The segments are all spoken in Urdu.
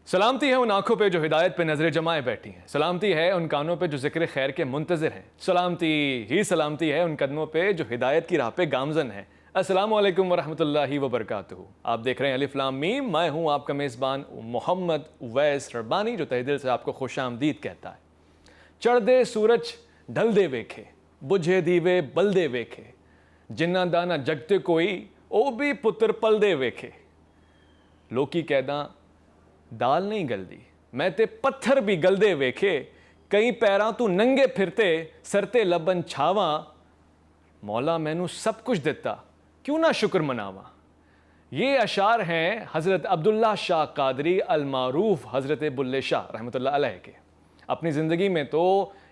سلامتی ہے ان آنکھوں پہ جو ہدایت پہ نظریں جمائے بیٹھی ہیں، سلامتی ہے ان کانوں پہ جو ذکر خیر کے منتظر ہیں، سلامتی ہی سلامتی ہے ان قدموں پہ جو ہدایت کی راہ پہ گامزن ہیں۔ السلام علیکم ورحمۃ اللہ وبرکاتہ۔ آپ دیکھ رہے ہیں الف لام میم، میں ہوں آپ کا میزبان محمد اویس ربانی، جو تہہ دل سے آپ کو خوش آمدید کہتا ہے۔ چڑھ دے سورج ڈھل دے ویکھے، بجھے دیوے بل دے ویکھے، جنہ دانا جگتے کوئی او بھی پتر پل دے ویکھے، لوکی کہداں دال نہیں گلدی، میں تے پتھر بھی گلدے ویکھے، کئی پیراں تو ننگے پھرتے سرتے لبن چھاواں، مولا مینوں سب کچھ دیتا کیوں نہ شکر مناواں۔ یہ اشعار ہیں حضرت عبداللہ شاہ قادری المعروف حضرت بلے شاہ رحمۃ اللہ علیہ کے۔ اپنی زندگی میں تو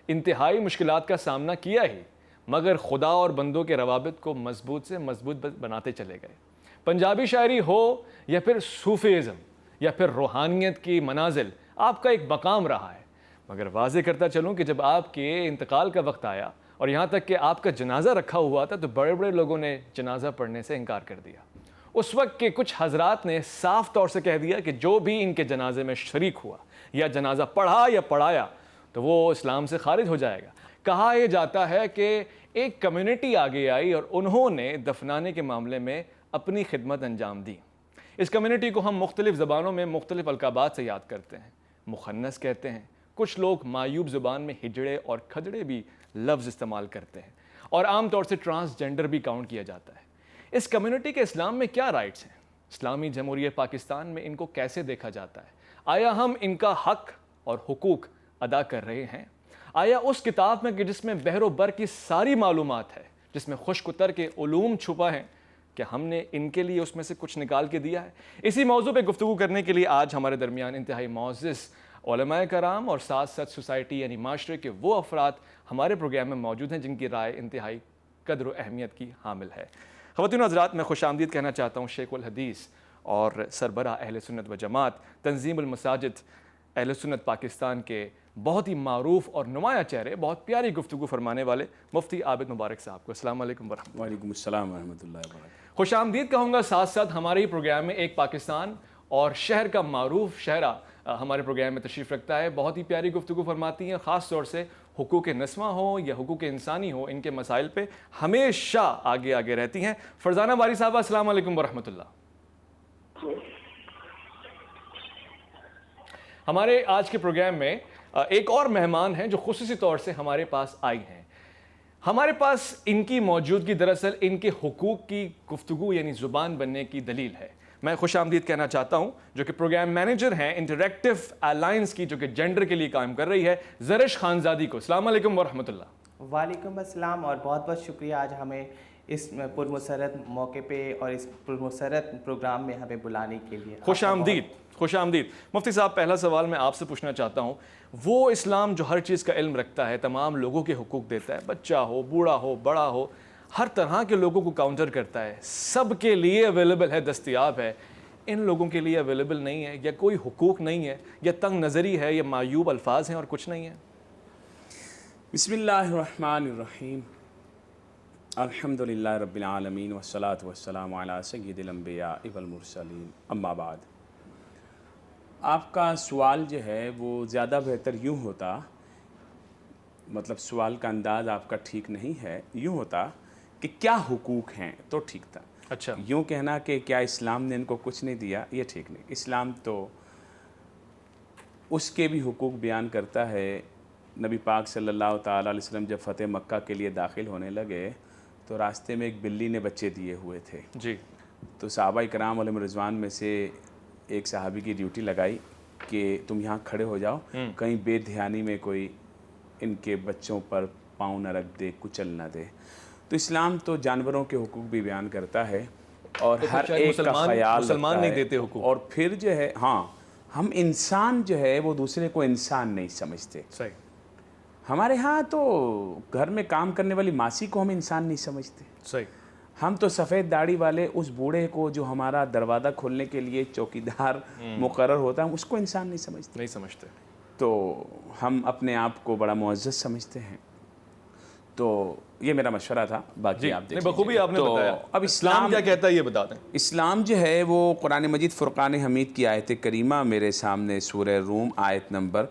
انتہائی مشکلات کا سامنا کیا ہی، مگر خدا اور بندوں کے روابط کو مضبوط سے مضبوط بناتے چلے گئے۔ پنجابی شاعری ہو یا پھر صوفیزم یا پھر روحانیت کی منازل، آپ کا ایک مقام رہا ہے۔ مگر واضح کرتا چلوں کہ جب آپ کے انتقال کا وقت آیا اور یہاں تک کہ آپ کا جنازہ رکھا ہوا تھا تو بڑے بڑے لوگوں نے جنازہ پڑھنے سے انکار کر دیا۔ اس وقت کے کچھ حضرات نے صاف طور سے کہہ دیا کہ جو بھی ان کے جنازے میں شریک ہوا یا جنازہ پڑھا یا پڑھایا تو وہ اسلام سے خارج ہو جائے گا۔ کہا یہ جاتا ہے کہ ایک کمیونٹی آگے آئی اور انہوں نے دفنانے کے معاملے میں اپنی خدمت انجام دی۔ اس کمیونٹی کو ہم مختلف زبانوں میں مختلف القابات سے یاد کرتے ہیں۔ مخنث کہتے ہیں، کچھ لوگ معیوب زبان میں ہجڑے اور کھجڑے بھی لفظ استعمال کرتے ہیں، اور عام طور سے ٹرانسجنڈر بھی کاؤنٹ کیا جاتا ہے۔ اس کمیونٹی کے اسلام میں کیا رائٹس ہیں؟ اسلامی جمہوریہ پاکستان میں ان کو کیسے دیکھا جاتا ہے؟ آیا ہم ان کا حق اور حقوق ادا کر رہے ہیں؟ آیا اس کتاب میں کہ جس میں بحر و بر کی ساری معلومات ہے، جس میں خشک اتر کے علوم چھپا ہے، کہ ہم نے ان کے لیے اس میں سے کچھ نکال کے دیا ہے؟ اسی موضوع پہ گفتگو کرنے کے لیے آج ہمارے درمیان انتہائی معزز علماء کرام اور ساتھ ساتھ سوسائٹی یعنی معاشرے کے وہ افراد ہمارے پروگرام میں موجود ہیں جن کی رائے انتہائی قدر و اہمیت کی حامل ہے۔ خواتین و حضرات، میں خوش آمدید کہنا چاہتا ہوں شیخ الحدیث اور سربراہ اہل سنت و جماعت تنظیم المساجد اہل سنت پاکستان کے بہت ہی معروف اور نمایاں چہرے، بہت پیاری گفتگو فرمانے والے مفتی عابد مبارک صاحب کو۔ السلام علیکم ورحمۃ اللہ۔ وعلیکم السلام ورحمۃ اللہ وبرکاتہ۔ خوش آمدید کہوں گا، ساتھ ساتھ ہمارے ہی پروگرام میں ایک پاکستان اور شہر کا معروف شہرہ ہمارے پروگرام میں تشریف رکھتا ہے، بہت ہی پیاری گفتگو فرماتی ہیں، خاص طور سے حقوق نسواں ہو یا حقوق انسانی ہو، ان کے مسائل پہ ہمیشہ آگے آگے رہتی ہیں۔ فرزانہ باری صاحبہ، السلام علیکم ورحمۃ اللہ۔ ہمارے آج کے پروگرام میں ایک اور مہمان ہیں جو خصوصی طور سے ہمارے پاس آئی ہیں۔ ہمارے پاس ان کی موجودگی دراصل ان کے حقوق کی گفتگو یعنی زبان بننے کی دلیل ہے۔ میں خوش آمدید کہنا چاہتا ہوں جو کہ پروگرام مینیجر ہیں انٹریکٹیو الائنس کی، جو کہ جینڈر کے لیے کام کر رہی ہے، زرش خانزادی کو۔ السلام علیکم ورحمۃ اللہ۔ وعلیکم السلام، اور بہت بہت شکریہ آج ہمیں اس پرمسرت موقع پہ اور اس پرمسرت پروگرام میں ہمیں بلانے کے لیے خوش آمدید، خوش آمدید۔ مفتی صاحب، پہلا سوال میں آپ سے پوچھنا چاہتا ہوں، وہ اسلام جو ہر چیز کا علم رکھتا ہے، تمام لوگوں کے حقوق دیتا ہے، بچہ ہو، بوڑھا ہو، بڑا ہو، ہر طرح کے لوگوں کو کاؤنٹر کرتا ہے، سب کے لیے اویلیبل ہے، دستیاب ہے، ان لوگوں کے لیے اویلیبل نہیں ہے، یا کوئی حقوق نہیں ہے، یا تنگ نظری ہے، یا معیوب الفاظ ہیں اور کچھ نہیں ہے؟ بسم اللہ الرحمن الرحیم، الحمد للہ رب العالمین والصلاة والسلام علی سید الانبیاء والمرسلین، اما بعد۔ آپ کا سوال جو ہے وہ زیادہ بہتر یوں ہوتا، مطلب سوال کا انداز آپ کا ٹھیک نہیں ہے، یوں ہوتا کہ کیا حقوق ہیں تو ٹھیک تھا۔ اچھا، یوں کہنا کہ کیا اسلام نے ان کو کچھ نہیں دیا، یہ ٹھیک نہیں۔ اسلام تو اس کے بھی حقوق بیان کرتا ہے۔ نبی پاک صلی اللہ تعالیٰ علیہ وسلم جب فتح مکہ کے لیے داخل ہونے لگے تو راستے میں ایک بلی نے بچے دیے ہوئے تھے۔ جی، تو صحابہ کرام علیہم رضوان میں سے ایک صحابی کی ڈیوٹی لگائی کہ تم یہاں کھڑے ہو جاؤ، کہیں بے دھیانی میں کوئی ان کے بچوں پر پاؤں نہ رکھ دے، کچل نہ دے۔ تو اسلام تو جانوروں کے حقوق بھی بیان کرتا ہے اور ہر ایک کا خیال مسلمان رکھتا نہیں ہے۔ دیتے حقوق۔ اور پھر جو ہے، ہاں، ہم انسان جو ہے وہ دوسرے کو انسان نہیں سمجھتے۔ صحیح، ہمارے ہاں تو گھر میں کام کرنے والی ماسی کو ہم انسان نہیں سمجھتے۔ صحیح، ہم تو سفید داڑھی والے اس بوڑھے کو جو ہمارا دروازہ کھولنے کے لیے چوکیدار مقرر ہوتا ہے، اس کو انسان نہیں سمجھتے۔ نہیں سمجھتے۔ تو ہم اپنے آپ کو بڑا معزز سمجھتے ہیں۔ تو یہ میرا مشورہ تھا، باقی آپ دیکھ بخوبی آپ نے بتایا. اب اسلام کیا کہتا ہے یہ بتا دیں. اسلام جو ہے وہ قرآن مجید فرقان حمید کی آیت کریمہ میرے سامنے سورہ روم آیت نمبر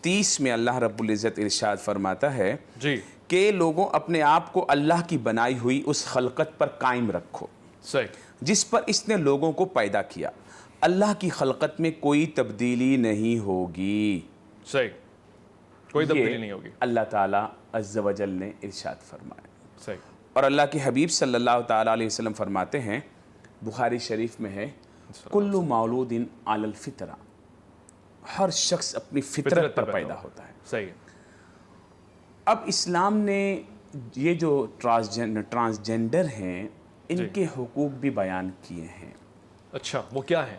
30 میں اللہ رب العزت ارشاد فرماتا ہے جی کہ لوگوں اپنے آپ کو اللہ کی بنائی ہوئی اس خلقت پر قائم رکھو صحیح جس پر اس نے لوگوں کو پیدا کیا، اللہ کی خلقت میں کوئی تبدیلی نہیں ہوگی. صحیح کوئی تبدیلی یہ نہیں ہوگی. اللہ تعالیٰ عز و جل نے ارشاد فرمایا. صحیح اور اللہ کے حبیب صلی اللہ تعالیٰ علیہ وسلم فرماتے ہیں، بخاری شریف میں ہے، کل مولود علی الفطرہ، ہر شخص اپنی فطرت پر پیدا ہوتا ہے. صحیح. اب اسلام نے یہ جو ٹرانسجینڈر ہیں ان کے حقوق بھی بیان کیے ہیں. اچھا وہ کیا ہے؟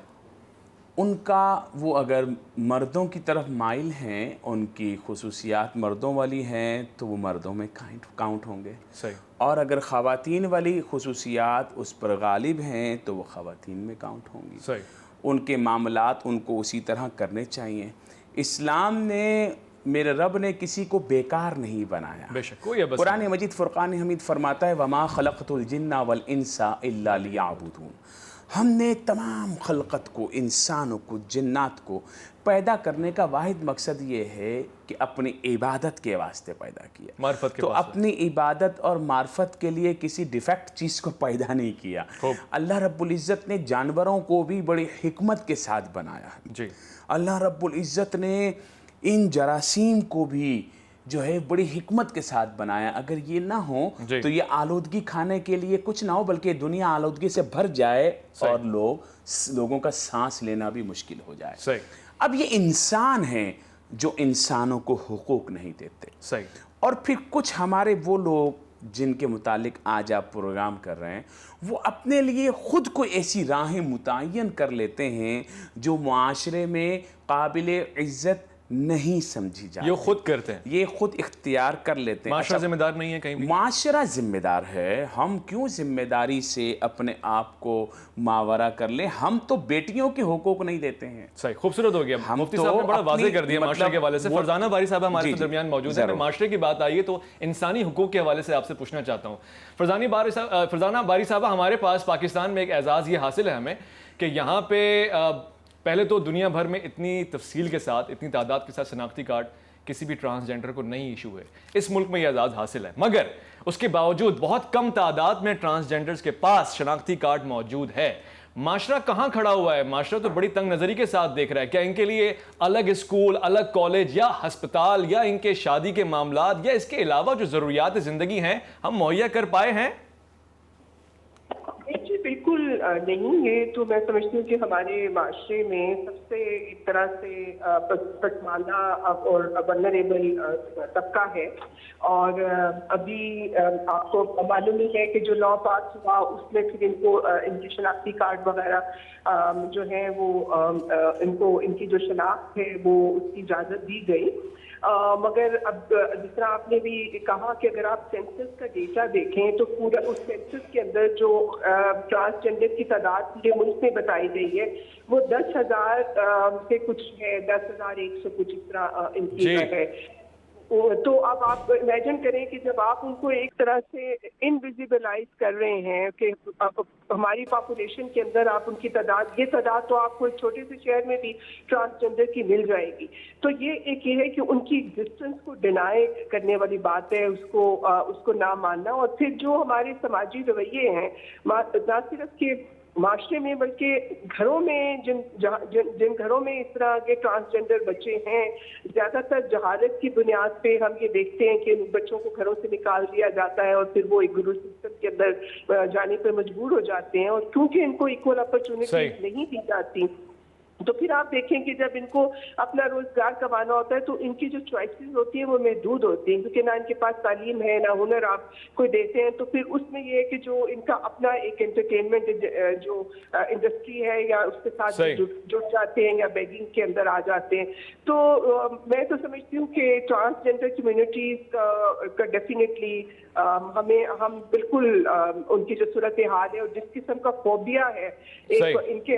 ان کا وہ اگر مردوں کی طرف مائل ہیں، ان کی خصوصیات مردوں والی ہیں تو وہ مردوں میں کاؤنٹ ہوں گے. صحیح. اور اگر خواتین والی خصوصیات اس پر غالب ہیں تو وہ خواتین میں کاؤنٹ ہوں گی. صحیح. ان کے معاملات ان کو اسی طرح کرنے چاہیے. اسلام نے، میرے رب نے کسی کو بیکار نہیں بنایا. بے شک کوئی بس قرآن مجید فرقان حمید فرماتا ہے وما خلقت الجن والانس الا لیعبدون. ہم نے تمام خلقت کو، انسانوں کو، جنات کو پیدا کرنے کا واحد مقصد یہ ہے کہ اپنی عبادت کے واسطے پیدا کیا. معرفت کے تو واسطے. اپنی عبادت اور معرفت کے لیے کسی ڈیفیکٹ چیز کو پیدا نہیں کیا. اللہ رب العزت نے جانوروں کو بھی بڑی حکمت کے ساتھ بنایا ہے. جی. اللہ رب العزت نے ان جراثیم کو بھی جو ہے بڑی حکمت کے ساتھ بنایا. اگر یہ نہ ہو تو یہ آلودگی کھانے کے لیے کچھ نہ ہو، بلکہ دنیا آلودگی سے بھر جائے اور لوگوں کا سانس لینا بھی مشکل ہو جائے. صحیح. اب یہ انسان ہیں جو انسانوں کو حقوق نہیں دیتے. صحیح. اور پھر کچھ ہمارے وہ لوگ جن کے متعلق آج آپ پروگرام کر رہے ہیں، وہ اپنے لیے خود کو ایسی راہیں متعین کر لیتے ہیں جو معاشرے میں قابل عزت نہیں سمجھی جاتی. یہ خود کرتے ہیں، یہ خود اختیار کر لیتے ہیں. معاشرہ ذمہ دار نہیں ہے کہیں بھی. معاشرہ ذمہ دار ہے. ہم کیوں ذمہ داری سے اپنے آپ کو ماورا کر لیں؟ ہم تو بیٹیوں کے حقوق نہیں دیتے ہیں. صحیح. خوبصورت ہو گیا. مفتی صاحب نے بڑا واضح کر دیا معاشرے کے حوالے سے. فرزانہ باری صاحب ہمارے درمیان موجود ہیں. معاشرے کی بات آئی ہے تو انسانی حقوق کے حوالے سے آپ سے پوچھنا چاہتا ہوں. فرزانہ باری صاحبہ، ہمارے پاس پاکستان میں ایک اعزاز یہ حاصل ہے ہمیں کہ یہاں پہ پہلے تو دنیا بھر میں اتنی تفصیل کے ساتھ، اتنی تعداد کے ساتھ شناختی کارڈ کسی بھی ٹرانسجینڈر کو نہیں ایشو ہے. اس ملک میں یہ اعزاز حاصل ہے، مگر اس کے باوجود بہت کم تعداد میں ٹرانسجینڈرز کے پاس شناختی کارڈ موجود ہے. معاشرہ کہاں کھڑا ہوا ہے؟ معاشرہ تو بڑی تنگ نظری کے ساتھ دیکھ رہا ہے. کیا ان کے لیے الگ اسکول، الگ کالج یا ہسپتال یا ان کے شادی کے معاملات یا اس کے علاوہ جو ضروریات زندگی ہیں ہم مہیا کر پائے ہیں؟ جی بالکل نہیں. یہ تو میں سمجھتی ہوں کہ ہمارے معاشرے میں سب سے ایک طرح سے پسماندہ اور ولنریبل طبقہ ہے. اور ابھی آپ کو معلوم ہی ہے کہ جو لا پاس ہوا اس میں پھر ان کو ان کی شناختی کارڈ وغیرہ جو ہے وہ ان کو ان کی جو شناخت ہے وہ اس کی اجازت دی گئی. مگر اب جس طرح آپ نے بھی کہا کہ اگر آپ سینسس کا ڈیٹا دیکھیں تو پورا اس سینسس کے اندر جو ٹرانسجینڈر کی تعداد پورے ملک میں بتائی گئی ہے وہ 10,000 سے کچھ ہے، 10,100 کچھ اس طرح ان کی ہے. تو اب آپ امیجن کریں کہ جب آپ ان کو ایک طرح سے انویزیبلائز کر رہے ہیں کہ ہماری پاپولیشن کے اندر آپ ان کی تعداد، یہ تعداد تو آپ کو ایک چھوٹے سے شہر میں بھی ٹرانسجینڈر کی مل جائے گی. تو یہ ایک یہ ہے کہ ان کی ایگزسٹنس کو ڈینائی کرنے والی بات ہے، اس کو نہ ماننا. اور پھر جو ہمارے سماجی رویے ہیں نہ صرف کہ معاشرے میں بلکہ گھروں میں جن گھروں میں اس طرح کے ٹرانسجینڈر بچے ہیں، زیادہ تر جہالت کی بنیاد پہ ہم یہ دیکھتے ہیں کہ بچوں کو گھروں سے نکال دیا جاتا ہے اور پھر وہ ایک گرو سسٹم کے اندر جانے پر مجبور ہو جاتے ہیں. اور کیونکہ ان کو ایکول اپرچونٹی نہیں دی جاتی تو پھر آپ دیکھیں کہ جب ان کو اپنا روزگار کمانا ہوتا ہے تو ان کی جو چوائسیز ہوتی ہیں وہ محدود ہوتی ہیں، کیونکہ نہ ان کے پاس تعلیم ہے نہ ہنر آپ کوئی دیتے ہیں. تو پھر اس میں یہ ہے کہ جو ان کا اپنا ایک انٹرٹینمنٹ جو انڈسٹری ہے یا اس کے ساتھ جڑ جاتے ہیں یا بیگنگ کے اندر آ جاتے ہیں. تو میں تو سمجھتی ہوں کہ ٹرانسجینڈر کمیونٹیز کا ڈیفینیٹلی ہم بالکل ان کی جو صورتحال ہے اور جس قسم کا فوبیا ہے ان کے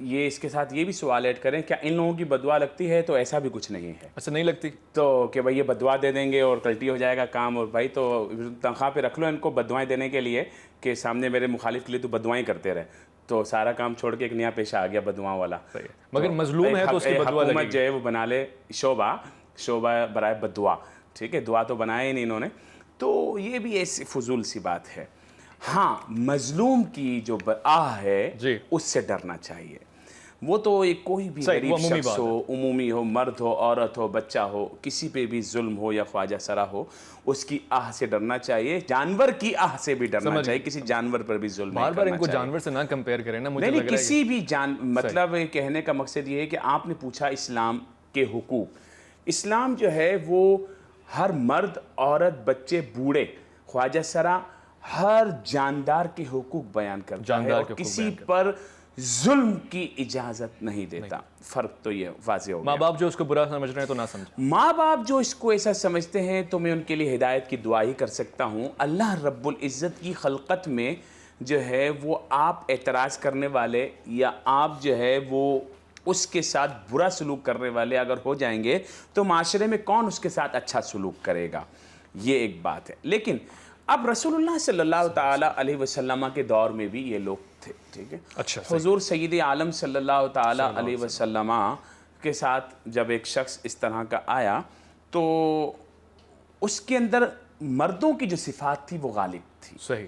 یہ اس کے ساتھ یہ بھی سوال ایڈ کریں، کیا ان لوگوں کی بدعا لگتی ہے؟ تو ایسا بھی کچھ نہیں ہے، اچھا نہیں لگتی تو کہ بھائی یہ بدعا دے دیں گے اور کلٹی ہو جائے گا کام، اور بھائی تو تنخواہ پہ رکھ لو ان کو بدعائیں دینے کے لیے کہ سامنے میرے مخالف کے لیے تو بدعائیں کرتے رہے، تو سارا کام چھوڑ کے ایک نیا پیشہ آ گیا بدعاؤں والا. مگر مظلوم ہے تو اس کی بدعا لگے حکومت گی. جو ہے وہ بنا لے شعبہ برائے بدعا، ٹھیک ہے، دعا تو بنایا ہی نہیں انہوں نے، تو یہ بھی ایسی فضول سی بات ہے. ہاں مظلوم کی جو آہ ہے جی اس سے ڈرنا چاہیے. وہ تو ایک کوئی بھی صحیح، وہ غریب عمومی شخص بات ہو، عمومی ہو، مرد ہو، عورت ہو، بچہ ہو، کسی پہ بھی ظلم ہو یا خواجہ سرا ہو، اس کی آہ سے ڈرنا چاہیے. جانور کی آہ سے بھی ڈرنا چاہیے، کسی جانور پر بھی ظلم نہیں بار بار کرنا ان کو چاہیے. جانور سے نہ کمپیئر کریں نا، مجھے نہیں لگ نہیں، رہا ہے کسی بھی مطلب کہنے کا مقصد یہ ہے کہ آپ نے پوچھا اسلام کے حقوق. اسلام جو ہے وہ ہر مرد، عورت، بچے، بوڑھے، خواجہ سرا، ہر جاندار کے حقوق بیان کرتا ہے اور کسی پر ظلم کی اجازت نہیں دیتا. فرق تو یہ واضح ہو گیا. ماں باپ جو اس کو برا سمجھ رہے ہیں تو نہ سمجھیں. ماں باپ جو اس کو ایسا سمجھتے ہیں تو میں ان کے لیے ہدایت کی دعا ہی کر سکتا ہوں. اللہ رب العزت کی خلقت میں جو ہے وہ آپ اعتراض کرنے والے یا آپ جو ہے وہ اس کے ساتھ برا سلوک کرنے والے اگر ہو جائیں گے تو معاشرے میں کون اس کے ساتھ اچھا سلوک کرے گا؟ یہ ایک بات ہے. لیکن اب رسول اللہ صلی اللہ تعالیٰ علیہ وسلم کے دور میں بھی یہ لوگ تھے، ٹھیک ہے. اچھا حضور سید عالم صلی اللہ تعالیٰ علیہ وسلم کے ساتھ جب ایک شخص اس طرح کا آیا تو اس کے اندر مردوں کی جو صفات تھی وہ غالب تھی. صحیح.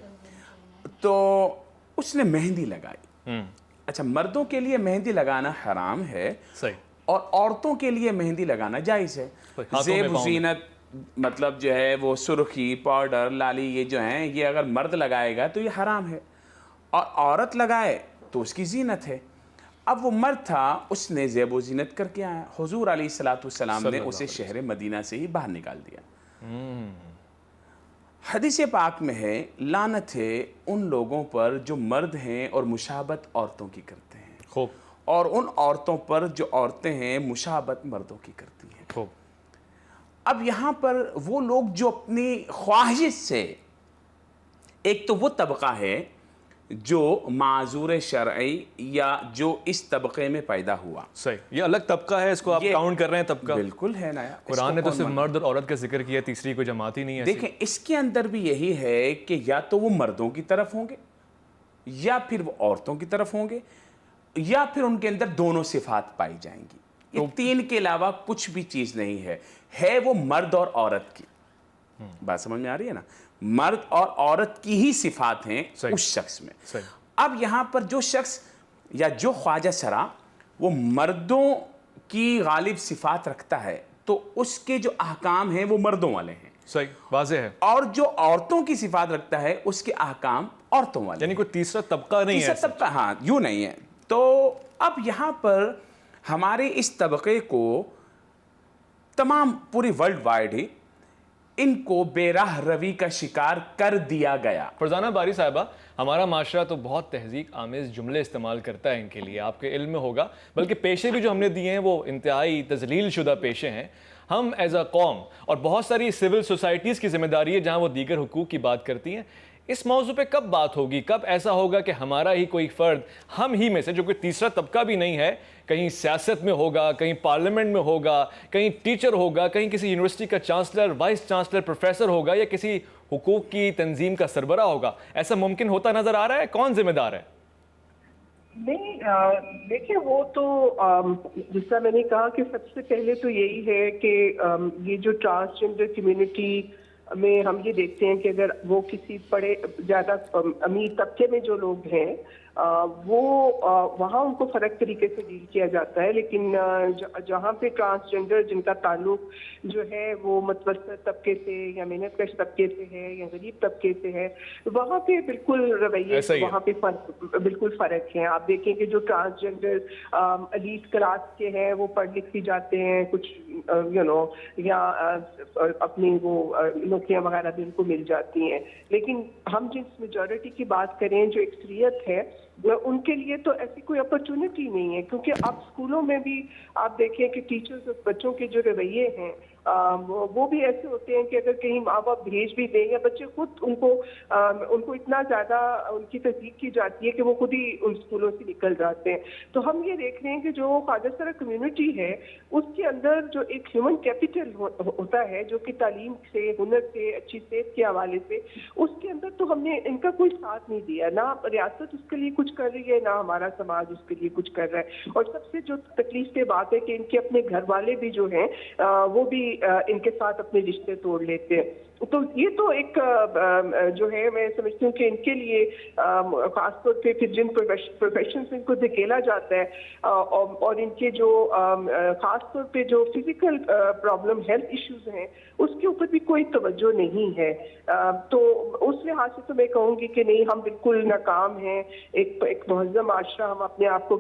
تو اس نے مہندی لگائی. اچھا، مردوں کے لیے مہندی لگانا حرام ہے صحیح. اور عورتوں کے لیے مہندی لگانا جائز ہے. زیب و زینت مطلب جو ہے وہ سرخی، پاؤڈر، لالی، یہ جو ہیں یہ اگر مرد لگائے گا تو یہ حرام ہے اور عورت لگائے تو اس کی زینت ہے. اب وہ مرد تھا، اس نے زیب و زینت کر کے آیا. حضور علیہ الصلوۃ والسلام نے اسے شہر مدینہ سے ہی باہر نکال دیا. حدیث پاک میں ہے لعنت ہے ان لوگوں پر جو مرد ہیں اور مشابہت عورتوں کی کرتے ہیں، خوب. اور ان عورتوں پر جو عورتیں ہیں مشابہت مردوں کی کرتی ہیں. خوب. اب یہاں پر وہ لوگ جو اپنی خواہش سے، ایک تو وہ طبقہ ہے جو معذور شرعی یا جو اس طبقے میں پیدا ہوا. صحیح. یہ الگ طبقہ ہے، اس کو آپ کاؤنٹ کر رہے ہیں طبقہ؟ بالکل ہے نا. قرآن نے تو صرف مرد اور عورت کا ذکر کیا، تیسری کوئی جماعت ہی نہیں ہے. دیکھیں اس کے اندر بھی یہی ہے کہ یا تو وہ مردوں کی طرف ہوں گے یا پھر وہ عورتوں کی طرف ہوں گے یا پھر ان کے اندر دونوں صفات پائی جائیں گی. یہ تین کے علاوہ کچھ بھی چیز نہیں ہے وہ مرد اور عورت کی. بات سمجھ میں آ رہی ہے نا؟ مرد اور عورت کی ہی صفات ہیں اس شخص میں. اب یہاں پر جو شخص یا جو خواجہ سرا وہ مردوں کی غالب صفات رکھتا ہے تو اس کے جو احکام ہیں وہ مردوں والے ہیں. صحیح، واضح ہے. اور جو عورتوں کی صفات رکھتا ہے اس کے احکام عورتوں والے. یعنی کوئی تیسرا طبقہ نہیں ہے. تیسرا طبقہ ہاں یوں نہیں ہے. تو اب یہاں پر ہمارے اس طبقے کو تمام پوری ورلڈ وائڈ ہی ان کو بے راہ روی کا شکار کر دیا گیا. فرزانہ باری صاحبہ، ہمارا معاشرہ تو بہت تہذیب آمیز جملے استعمال کرتا ہے ان کے لیے، آپ کے علم میں ہوگا، بلکہ پیشے بھی جو ہم نے دیے ہیں وہ انتہائی تذلیل شدہ پیشے ہیں. ہم ایز اے قوم اور بہت ساری سول سوسائٹیز کی ذمہ داری ہے جہاں وہ دیگر حقوق کی بات کرتی ہیں. اس موضوع پہ کب بات ہوگی، کب ایسا ہوگا کہ ہمارا ہی کوئی فرد ہم ہی میں سے جو کوئی تیسرا طبقہ بھی نہیں ہے، کہیں سیاست میں ہوگا، کہیں پارلیمنٹ میں ہوگا، کہیں ٹیچر ہوگا، کہیں کسی یونیورسٹی کا چانسلر، وائس چانسلر، پروفیسر ہوگا یا کسی حقوق کی تنظیم کا سربراہ ہوگا، ایسا ممکن ہوتا نظر آ رہا ہے؟ کون ذمہ دار ہے؟ نہیں دیکھیں، وہ تو جس طرح میں نے کہا کہ سب سے پہلے تو یہی ہے کہ یہ جو ٹرانسجنڈر کمیونٹی میں ہم یہ دیکھتے ہیں کہ اگر وہ کسی بڑے زیادہ امیر طبقے میں جو لوگ ہیں وہ وہاں ان کو فرق طریقے سے ڈیل کیا جاتا ہے، لیکن جہاں پہ ٹرانسجنڈر جن کا تعلق جو ہے وہ متوسط طبقے سے یا محنت کش طبقے سے ہے یا غریب طبقے سے ہے، وہاں پہ بالکل رویے وہاں پہ بالکل فرق ہے. آپ دیکھیں کہ جو ٹرانسجنڈر ایلیٹ کلاس کے ہیں وہ پڑھ لکھ بھی جاتے ہیں کچھ یا اپنی وہ نوکریاں وغیرہ بھی ان کو مل جاتی ہیں، لیکن ہم جس میجورٹی کی بات کریں جو اکثریت ہے ان کے لیے تو ایسی کوئی اپرچونٹی نہیں ہے. کیونکہ اب اسکولوں میں بھی آپ دیکھیں کہ ٹیچرز اور بچوں کے جو رویے ہیں وہ بھی ایسے ہوتے ہیں کہ اگر کہیں ماں باپ بھیج بھی دیں یا بچے خود ان کو اتنا زیادہ ان کی تصدیق کی جاتی ہے کہ وہ خود ہی ان اسکولوں سے نکل جاتے ہیں. تو ہم یہ دیکھ رہے ہیں کہ جو خواجہ سرا کمیونٹی ہے اس کے اندر جو ایک ہیومن کیپٹل ہوتا ہے جو کہ تعلیم سے، ہنر سے، اچھی صحت کے حوالے سے، اس کے اندر تو ہم نے ان کا کوئی ساتھ نہیں دیا. نہ ریاست اس کے لیے کچھ کر رہی ہے، نہ ہمارا سماج اس کے لیے کچھ کر رہا ہے. اور سب سے جو تکلیف دہ بات ہے کہ ان کے اپنے گھر والے بھی جو ہیں وہ بھی ان کے ساتھ اپنے رشتے توڑ لیتے ہیں. تو یہ تو ایک جو ہے میں سمجھتی ہوں کہ ان کے لیے خاص طور پہ پھر جن پروفیشن سے ان کو دھکیلا جاتا ہے اور ان کے جو خاص طور پہ جو فزیکل پرابلم ہیلتھ ایشوز ہیں اس کے اوپر بھی کوئی توجہ نہیں ہے. تو اس لحاظ سے تو میں کہوں گی کہ نہیں، ہم بالکل ناکام ہیں. ایک مہذب معاشرہ ہم اپنے آپ کو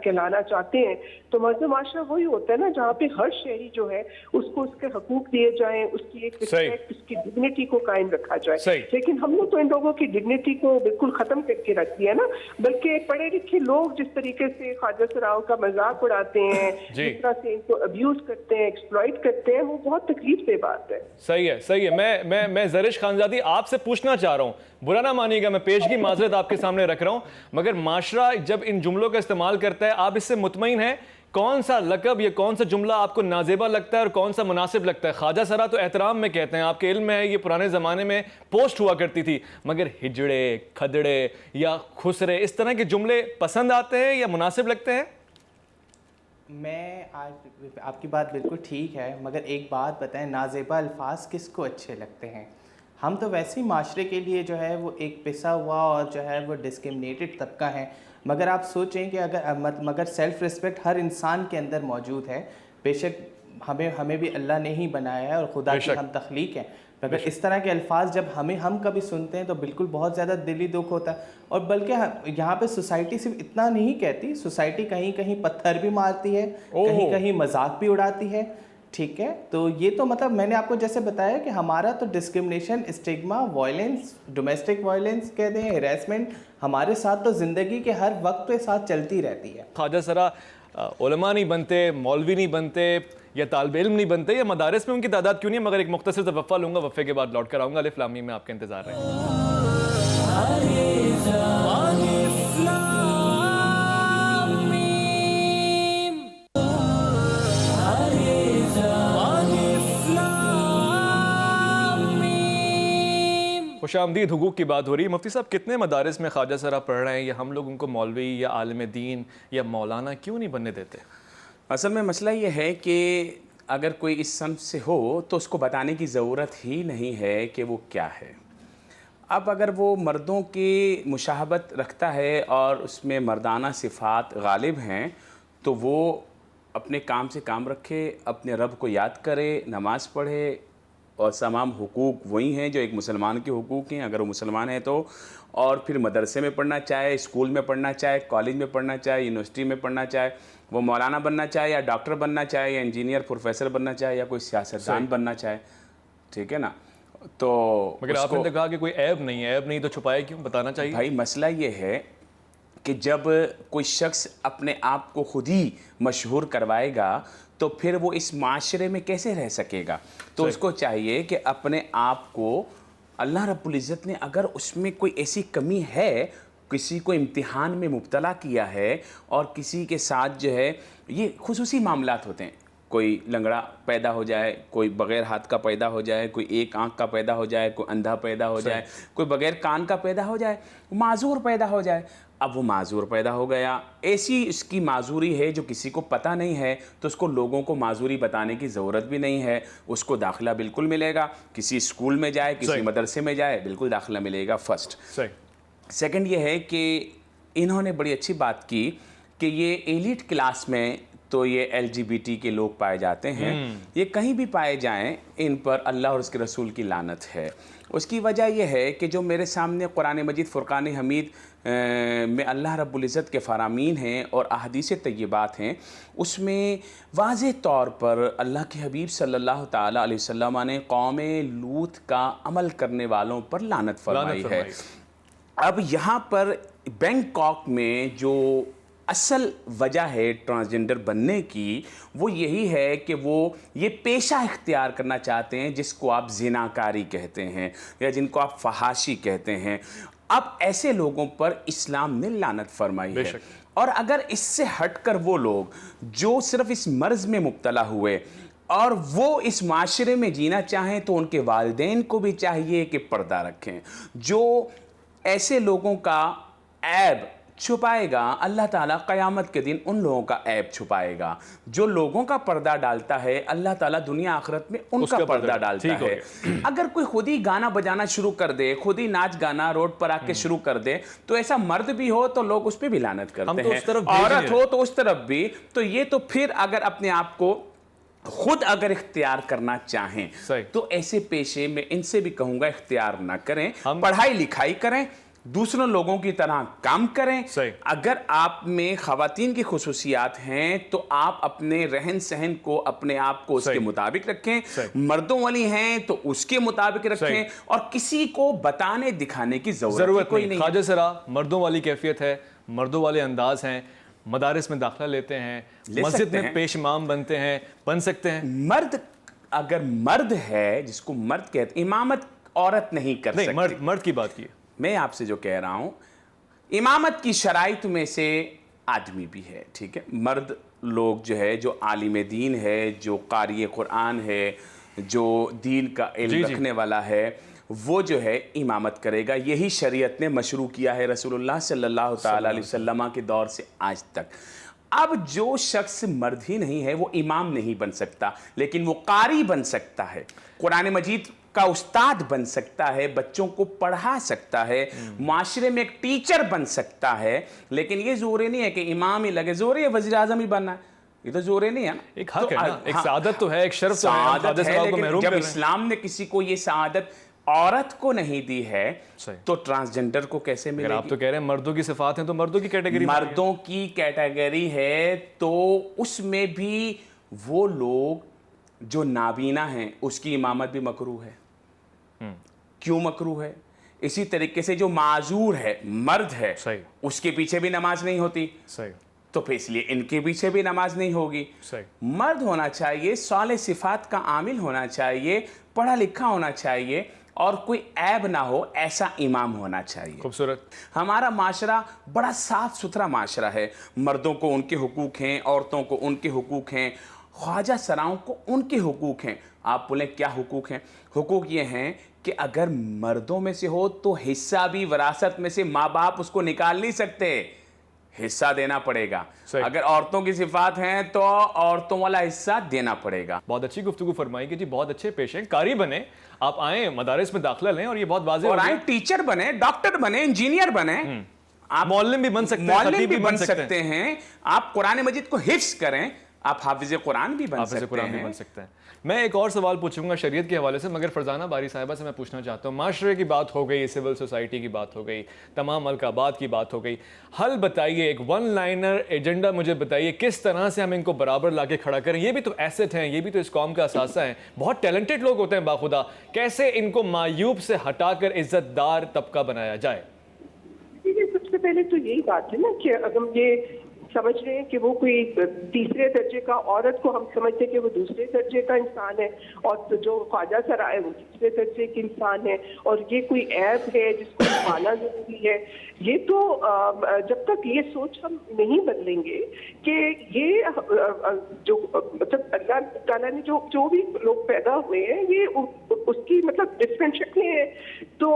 کہلانا چاہتے ہیں تو مہذب معاشرہ وہی ہوتا ہے نا جہاں پہ ہر شہری جو ہے اس کو اس کے حقوق دیے جائیں، اس کی ایک رسپیکٹ، اس کی ڈگنیٹی کو قائم رکھا جائے. لیکن ہم نے تو ان لوگوں کی ڈگنیٹی کو بالکل ختم کر کے رکھ دیا نا. بلکہ پڑھے لکھے لوگ جس طریقے سے خواجہ سراؤں کا مذاق اڑاتے ہیں، جس طرح سے ان کو ابیوز کرتے ہیں، ایکسپلائٹ کرتے ہیں، وہ بہت تکلیف دہ بات ہے. صحیح ہے. میں زرش خانزادی آپ سے پوچھنا چاہ رہا ہوں، برا نہ مانیے گا، میں پیشگی معذرت آپ کے سامنے رکھ رہا ہوں، مگر معاشرہ جب ان جملوں کا استعمال کرتا ہے آپ اس سے مطمئن ہیں؟ کون سا لقب یا کون سا جملہ آپ کو نازیبا لگتا ہے اور کون سا مناسب لگتا ہے؟ خواجہ سرا تو احترام میں کہتے ہیں، آپ کے علم میں ہے یہ پرانے زمانے میں پوسٹ ہوا کرتی تھی، مگر ہجڑے، کھدڑے یا خسرے اس طرح کے جملے پسند آتے ہیں یا مناسب لگتے ہیں؟ میں آج آپ کی بات بالکل ٹھیک ہے، مگر ایک بات بتائیں، نازیبا الفاظ کس کو اچھے لگتے ہیں؟ ہم تو ویسے ہی معاشرے کے لیے جو ہے وہ ایک پسا ہوا اور جو ہے وہ ڈسکرمنیٹڈ طبقہ ہے. مگر آپ سوچیں کہ مگر سیلف رسپیکٹ ہر انسان کے اندر موجود ہے. بے شک ہمیں بھی اللہ نے ہی بنایا ہے اور خدا کی ہم تخلیق ہیں، مگر اس طرح کے الفاظ جب ہم کبھی سنتے ہیں تو بالکل بہت زیادہ دلی دکھ ہوتا ہے. اور بلکہ یہاں پہ سوسائٹی صرف اتنا نہیں کہتی، سوسائٹی کہیں کہیں پتھر بھی مارتی ہے، کہیں کہیں مذاق بھی اڑاتی ہے. ٹھیک ہے، تو یہ تو مطلب میں نے آپ کو جیسے بتایا کہ ہمارا تو discrimination, stigma, violence, domestic violence کہہ دیں، ہیراسمنٹ ہمارے ساتھ تو زندگی کے ہر وقت کے ساتھ چلتی رہتی ہے. خواجہ سرا علماء نہیں بنتے، مولوی نہیں بنتے یا طالب علم نہیں بنتے یا مدارس میں ان کی تعداد کیوں نہیں ہے، مگر ایک مختصر سا وقفہ لوں گا، وقفے کے بعد لوٹ کر آؤں گا. الف لام میم میں آپ کا انتظار رہے. خوش آمدید. حقوق کی بات ہو رہی ہے. مفتی صاحب، کتنے مدارس میں خواجہ سرا پڑھ رہے ہیں یا ہم لوگ ان کو مولوی یا عالم دین یا مولانا کیوں نہیں بننے دیتے؟ اصل میں مسئلہ یہ ہے کہ اگر کوئی اس صنف سے ہو تو اس کو بتانے کی ضرورت ہی نہیں ہے کہ وہ کیا ہے. اب اگر وہ مردوں کی مشابہت رکھتا ہے اور اس میں مردانہ صفات غالب ہیں تو وہ اپنے کام سے کام رکھے، اپنے رب کو یاد کرے، نماز پڑھے، اور تمام حقوق وہی ہیں جو ایک مسلمان کے حقوق ہیں اگر وہ مسلمان ہے تو. اور پھر مدرسے میں پڑھنا چاہے، اسکول میں پڑھنا چاہے، کالج میں پڑھنا چاہے، یونیورسٹی میں پڑھنا چاہے، وہ مولانا بننا چاہے یا ڈاکٹر بننا چاہے یا انجینئر پروفیسر بننا چاہے یا کوئی سیاستدان بننا چاہے. ٹھیک ہے نا؟ تو مگر آپ نے کہا کہ کوئی عیب نہیں ہے، عیب نہیں تو چھپائے کیوں؟ بتانا چاہیے. بھائی مسئلہ یہ ہے کہ جب کوئی شخص اپنے آپ کو خود ہی مشہور کروائے گا تو پھر وہ اس معاشرے میں کیسے رہ سکے گا؟ تو اس کو چاہیے کہ اپنے آپ کو اللہ رب العزت نے اگر اس میں کوئی ایسی کمی ہے، کسی کو امتحان میں مبتلا کیا ہے اور کسی کے ساتھ جو ہے یہ خصوصی معاملات ہوتے ہیں، کوئی لنگڑا پیدا ہو جائے، کوئی بغیر ہاتھ کا پیدا ہو جائے، کوئی ایک آنکھ کا پیدا ہو جائے، کوئی اندھا پیدا ہو جائے، کوئی بغیر کان کا پیدا ہو جائے، معذور پیدا ہو جائے. اب وہ معذور پیدا ہو گیا، ایسی اس کی معذوری ہے جو کسی کو پتہ نہیں ہے تو اس کو لوگوں کو معذوری بتانے کی ضرورت بھی نہیں ہے. اس کو داخلہ بالکل ملے گا، کسی اسکول میں جائے، کسی مدرسے میں جائے، بالکل داخلہ ملے گا. فرسٹ. سیکنڈ یہ ہے کہ انہوں نے بڑی اچھی بات کی کہ یہ ایلیٹ کلاس میں تو یہ LGBT کے لوگ پائے جاتے ہیں، یہ کہیں بھی پائے جائیں ان پر اللہ اور اس کے رسول کی لعنت ہے. اس کی وجہ یہ ہے کہ جو میرے سامنے قرآن مجید فرقان حمید میں اللہ رب العزت کے فرامین ہیں اور احادیث طیبات ہیں، اس میں واضح طور پر اللہ کے حبیب صلی اللہ تعالیٰ علیہ وسلم نے قوم لوط کا عمل کرنے والوں پر لعنت فرمائی ہے. اب یہاں پر بینکاک میں جو اصل وجہ ہے ٹرانسجنڈر بننے کی وہ یہی ہے کہ وہ یہ پیشہ اختیار کرنا چاہتے ہیں جس کو آپ زناکاری کہتے ہیں یا جن کو آپ فحاشی کہتے ہیں. اب ایسے لوگوں پر اسلام نے لعنت فرمائی ہے. اور اگر اس سے ہٹ کر وہ لوگ جو صرف اس مرض میں مبتلا ہوئے اور وہ اس معاشرے میں جینا چاہیں تو ان کے والدین کو بھی چاہیے کہ پردہ رکھیں. جو ایسے لوگوں کا عیب چھپائے گا اللہ تعالیٰ قیامت کے دن ان لوگوں کا عیب چھپائے گا. جو لوگوں کا پردہ ڈالتا ہے اللہ تعالیٰ دنیا آخرت میں ان کا پردہ ڈالتا ہے. اگر کوئی خود ہی گانا بجانا شروع کر دے, خود ہی ناچ گانا روڈ پر آ کے شروع کر دے, تو ایسا مرد بھی ہو تو لوگ اس پہ بھی لعنت کرتے ہیں, عورت ہو تو اس طرف بھی. تو یہ تو پھر اگر اپنے آپ کو خود اگر اختیار کرنا چاہیں تو ایسے پیشے میں ان سے بھی کہوں گا اختیار نہ کریں. پڑھائی لکھائی کریں, دوسروں لوگوں کی طرح کام کریں. اگر آپ میں خواتین کی خصوصیات ہیں تو آپ اپنے رہن سہن کو اپنے آپ کو اس کے مطابق رکھیں. مردوں والی ہیں تو اس کے مطابق رکھیں اور کسی کو بتانے دکھانے کی ضرورت کوئی نہیں. خواجہ سرا مردوں والی کیفیت ہے, مردوں والے انداز ہیں, مدارس میں داخلہ لیتے ہیں, مسجد میں پیش امام بنتے ہیں, بن سکتے ہیں. مرد اگر مرد ہے جس کو مرد کہتے ہیں, امامت عورت نہیں کر سکتی. مرد کی بات کی میں آپ سے جو کہہ رہا ہوں, امامت کی شرائط میں سے آدمی بھی ہے, ٹھیک ہے. مرد لوگ جو ہے, جو عالم دین ہے, جو قاری قرآن ہے, جو دین کا علم رکھنے والا ہے, وہ جو ہے امامت کرے گا. یہی شریعت نے مشروع کیا ہے رسول اللہ صلی اللہ تعالی علیہ وسلم کے دور سے آج تک. اب جو شخص مرد ہی نہیں ہے وہ امام نہیں بن سکتا, لیکن وہ قاری بن سکتا ہے, قرآن مجید کا استاد بن سکتا ہے, بچوں کو پڑھا سکتا ہے, معاشرے میں ایک ٹیچر بن سکتا ہے. لیکن یہ ضروری نہیں ہے کہ امام ہی لگے, ضروری ہے وزیر اعظم ہی بننا ہے, یہ تو ضروری نہیں ہے نا. ایک حق ہے نا, ایک سعادت تو ہے, ایک شرف تو ہے, لیکن جب اسلام نے کسی کو یہ سعادت عورت کو نہیں دی ہے تو ٹرانسجنڈر کو کیسے ملے گی؟ آپ تو کہہ رہے ہیں مردوں کی صفات ہیں تو مردوں کی کیٹیگری, مردوں کی کیٹیگری ہے تو اس میں بھی وہ لوگ جو نابینا ہیں اس کی امامت بھی مکروہ ہے. کیوں مکروہ ہے؟ اسی طریقے سے جو معذور ہے, مرد ہے, اس کے پیچھے بھی نماز نہیں ہوتی, تو پھر اس لیے ان کے پیچھے بھی نماز نہیں ہوگی. مرد ہونا چاہیے, صالح صفات کا عامل ہونا چاہیے, پڑھا لکھا ہونا چاہیے اور کوئی عیب نہ ہو ایسا امام ہونا چاہیے. خوبصورت. ہمارا معاشرہ بڑا صاف ستھرا معاشرہ ہے. مردوں کو ان کے حقوق ہیں, عورتوں کو ان کے حقوق ہیں, خواجہ سراؤں کو ان کے حقوق ہیں. آپ بولیں کیا حقوق ہیں؟ حقوق یہ ہیں کہ اگر مردوں میں سے ہو تو حصہ بھی وراثت میں سے ماں باپ اس کو نکال نہیں سکتے, حصہ دینا پڑے گا. اگر عورتوں کی صفات ہیں تو عورتوں والا حصہ دینا پڑے گا. بہت اچھی گفتگو فرمائی کہ جی بہت اچھے پیش ہیں, قاری بنے, آپ آئیں مدارس میں داخلہ لیں اور یہ بہت واضح, اور آئیں ٹیچر بنے, ڈاکٹر بنے, انجینئر بنے, آپ معلم بھی بن سکتے ہیں, معلم بھی بن سکتے ہیں, آپ قرآن مجید کو حفظ کریں, آپ حافظ قرآن بھی بن سکتے ہیں. میں ایک اور سوال پوچھوں گا شریعت کے حوالے سے, مگر فرزانہ باری صاحبہ سے میں پوچھنا چاہتا ہوں. معاشرے کی بات ہو گئی, سول سوسائٹی کی بات ہو گئی, تمام القابات کی بات ہو گئی, حل بتائیے, ایک ون لائنر ایجنڈا مجھے بتائیے کس طرح سے ہم ان کو برابر لا کے کھڑا کریں. یہ بھی تو ایسٹ ہیں, یہ بھی تو اس قوم کا اثاثہ ہیں, بہت ٹیلنٹڈ لوگ ہوتے ہیں باخدا. کیسے ان کو معیوب سے ہٹا کر عزت دار طبقہ بنایا جائے؟ سب سے پہلے تو یہی بات ہے نا کہ اگر ہم یہ سمجھ رہے ہیں کہ وہ کوئی تیسرے درجے کا, عورت کو ہم سمجھتے ہیں کہ وہ دوسرے درجے کا انسان ہے, اور جو خواجہ سرا ہے وہ تیسرے درجے کے انسان ہے, اور یہ کوئی عیب ہے جس کو چھپانا ضروری ہے. یہ تو جب تک یہ سوچ ہم نہیں بدلیں گے کہ یہ جو مطلب اللہ تعالیٰ نے جو بھی لوگ پیدا ہوئے ہیں یہ اس کی مطلب ڈفرینٹ شکلیں ہیں, تو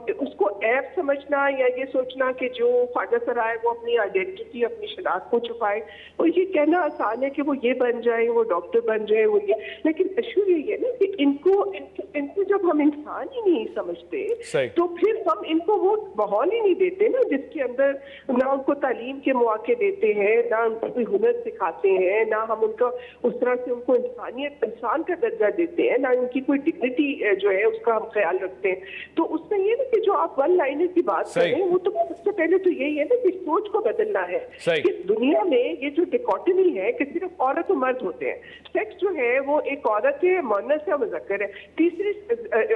اس کو عیب سمجھنا یا یہ سوچنا کہ جو خواجہ سرا ہے وہ اپنی آئیڈینٹی, اپنی شناخت کو چھپائے, اور یہ کہنا آسان ہے کہ وہ یہ بن جائیں, وہ ڈاکٹر بن جائیں, وہ یہ, لیکن ایشو یہ ہے نا کہ ان کو جب ہم انسان ہی نہیں سمجھتے تو پھر ہم ان کو وہ ماحول ہی نہیں دیتے نا جس کے اندر نہ ان کو تعلیم کے مواقع دیتے ہیں, نہ ان کو کوئی ہنر سکھاتے ہیں, نہ ہم ان کا اس طرح سے ان کو انسان کا درجہ دیتے ہیں, نہ ان کی کوئی ڈگنیٹی جو ہے اس کا ہم خیال رکھتے ہیں. تو اس میں یہ نا کہ جو آپ ون لائنر کی بات کریں وہ تو سب سے پہلے تو یہی ہے نا کہ سوچ کو بدلنا ہے. اس دنیا میں یہ جو ڈیکوٹمی ہے کہ صرف عورت و مرد ہوتے ہیں, سیکس جو ہے وہ ایک عورت ہے, مؤنث ہے, مذکر ہے, تیسری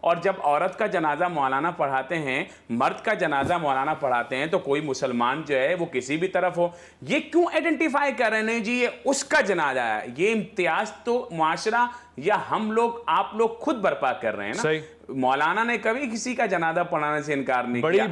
اور جب عورت کا جنازہ مولانا پڑھاتے ہیں، مرد کا جنازہ مولانا پڑھاتے ہیں، تو کوئی مسلمان جو ہے وہ کسی بھی طرف ہو، یہ کیوں آئیڈینٹیفائی کر رہے ہیں جی یہ اس کا جنازہ ہے؟ یہ امتیاز تو معاشرہ یا ہم لوگ آپ لوگ خود برپا کر رہے ہیں نا۔ صحیح۔ مولانا نے کبھی کسی کا جنازہ پڑھانے سے انکار نہیں کیا۔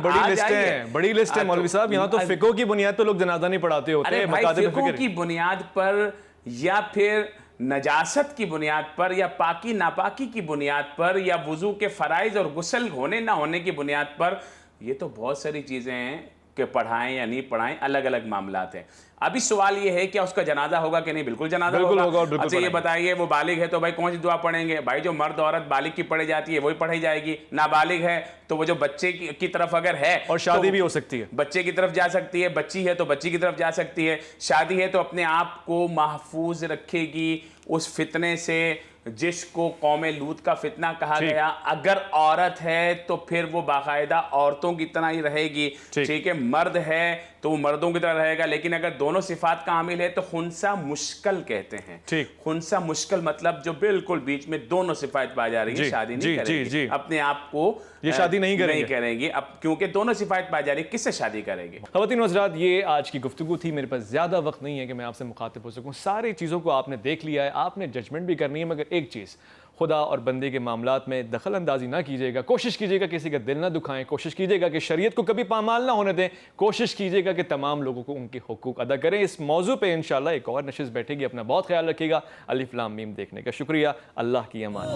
بڑی لسٹ ہے مولوی صاحب، یہاں تو فقہ کی بنیاد پہ لوگ جنازہ نہیں پڑھاتے ہوتے۔ ارے بھائی فقہ کی بنیاد پر یا پھر نجاست کی بنیاد پر یا پاکی ناپاکی کی بنیاد پر یا وضو کے فرائض اور غسل ہونے نہ ہونے کی بنیاد پر، یہ تو بہت ساری چیزیں ہیں کہ پڑھائیں یا نہیں پڑھائیں، الگ الگ معاملات ہیں۔ ابھی سوال یہ ہے کہ اس کا جنازہ ہوگا کہ نہیں؟ بالکل جنازہ ہوگا۔ اچھا یہ بتائیے وہ بالغ ہے تو بھائی کون سی دعا پڑھیں گے؟ بھائی جو مرد عورت بالغ کی پڑھی جاتی ہے وہی پڑھی جائے گی، نابالغ ہے تو وہ جو بچے کی طرف اگر ہے، اور شادی بھی ہو سکتی ہے، بچے کی طرف جا سکتی ہے، بچی ہے تو بچی کی طرف جا سکتی ہے، شادی ہے تو اپنے آپ کو محفوظ رکھے گی اس فتنے سے جس کو قوم لوط کا فتنہ کہا گیا۔ اگر عورت ہے تو پھر وہ باقاعدہ عورتوں کی طرح ہی رہے گی، ٹھیک ہے؟ مرد ہے تو وہ مردوں کی طرح رہے گا، لیکن اگر دونوں صفات کا حامل ہے تو خنثی مشکل کہتے ہیں۔ خنثی مشکل مطلب جو بالکل بیچ میں دونوں صفات پائی جا رہی ہیں، شادی نہیں کرے گی، اپنے آپ کو یہ شادی نہیں کریں گی، اب کیونکہ دونوں صفات پائی جا رہی ہیں، کس سے شادی کریں گے؟ خواتین و حضرات، یہ آج کی گفتگو تھی۔ میرے پاس زیادہ وقت نہیں ہے کہ میں آپ سے مخاطب ہو سکوں، ساری چیزوں کو آپ نے دیکھ لیا ہے، آپ نے ججمنٹ بھی کرنی ہے، مگر ایک چیز، خدا اور بندے کے معاملات میں دخل اندازی نہ کیجیے گا، کوشش کیجیے گا کسی کا دل نہ دکھائیں، کوشش کیجیے گا کہ شریعت کو کبھی پامال نہ ہونے دیں، کوشش کیجیے گا کہ تمام لوگوں کو ان کے حقوق ادا کریں۔ اس موضوع پہ انشاءاللہ ایک اور نشست بیٹھے گی، اپنا بہت خیال رکھیے گا۔ الف لام میم دیکھنے کا شکریہ، اللہ کی امان۔